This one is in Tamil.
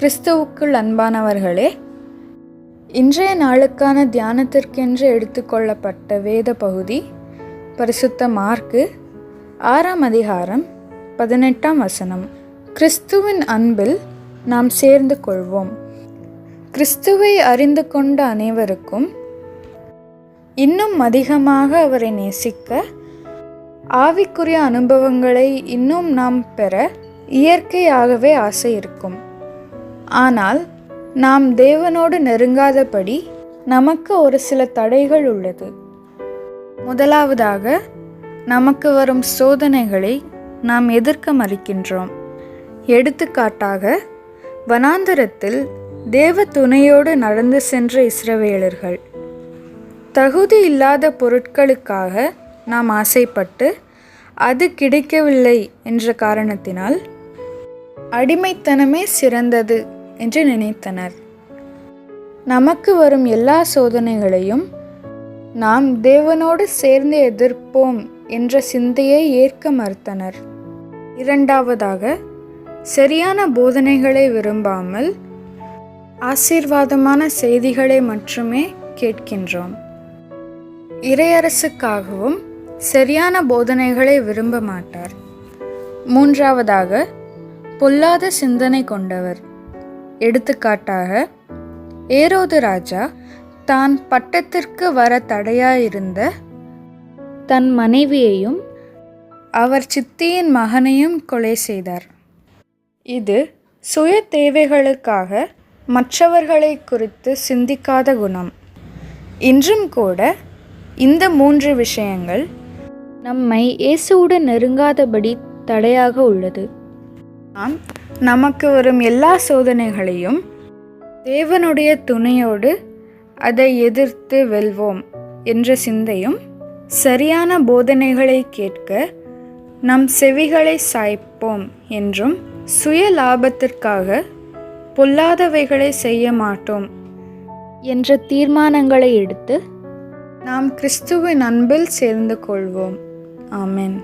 கிறிஸ்துவுக்குள் அன்பானவர்களே, இன்றைய நாளுக்கான தியானத்திற்கென்று எடுத்துக்கொள்ளப்பட்ட வேத பகுதி பரிசுத்த மார்க்கு 6ஆம் அதிகாரம் 18ஆம் வசனம். கிறிஸ்துவின் அன்பில் நாம் சேர்ந்து கொள்வோம். கிறிஸ்துவை அறிந்து கொண்ட அனைவருக்கும் இன்னும் அதிகமாக அவரை நேசிக்க, ஆவிக்குரிய அனுபவங்களை இன்னும் நாம் பெற இயற்கையாகவே ஆசை இருக்கும். ஆனால் நாம் தேவனோடு நெருங்காதபடி நமக்கு ஒரு சில தடைகள் உள்ளது. முதலாவதாக, நமக்கு வரும் சோதனைகளை நாம் எதிர்க்க மறுக்கின்றோம். எடுத்துக்காட்டாக, வனாந்தரத்தில் தேவ துணையோடு நடந்து சென்ற இஸ்ரவேலர்கள் தகுதி இல்லாத பொருட்களுக்காக நாம் ஆசைப்பட்டு அது கிடைக்கவில்லை என்ற காரணத்தினால் அடிமைத்தனமே சிறந்தது என்று நினைத்தனர். நமக்கு வரும் எல்லா சோதனைகளையும் நாம் தேவனோடு சேர்ந்து எதிர்ப்போம் என்ற சிந்தையை ஏற்க மறுத்தனர். இரண்டாவதாக, சரியான போதனைகளை விரும்பாமல் ஆசீர்வாதமான செய்திகளை மட்டுமே கேட்கின்றோம். இறையரசுக்காகவும் சரியான போதனைகளை விரும்ப மாட்டார். மூன்றாவதாக, பொல்லாத சிந்தனை கொண்டவர். எடுத்துக்காட்டாக, ஏரோது ராஜா தான் பட்டத்திற்கு வர தடையாயிருந்த தன் மனைவியையும் அவர் சித்தியின் மகனையும் கொலை செய்தார். இது சுய தேவைகளுக்காக மற்றவர்களை குறித்து சிந்திக்காத குணம். இன்றும் கூட இந்த 3 விஷயங்கள் நம்மை இயேசுவுடன் நெருங்காதபடி தடையாக உள்ளது. நாம் நமக்கு வரும் எல்லா சோதனைகளையும் தேவனுடைய துணையோடு அதை எதிர்த்து வெல்வோம் என்ற சிந்தையும், சரியான போதனைகளை கேட்க நம் செவிகளை சாய்ப்போம் என்றும், சுய லாபத்திற்காக பொல்லாதவைகளை செய்ய மாட்டோம் என்ற தீர்மானங்களை எடுத்து நாம் கிறிஸ்துவின் அன்பில் சேர்ந்து கொள்வோம். ஆமென்.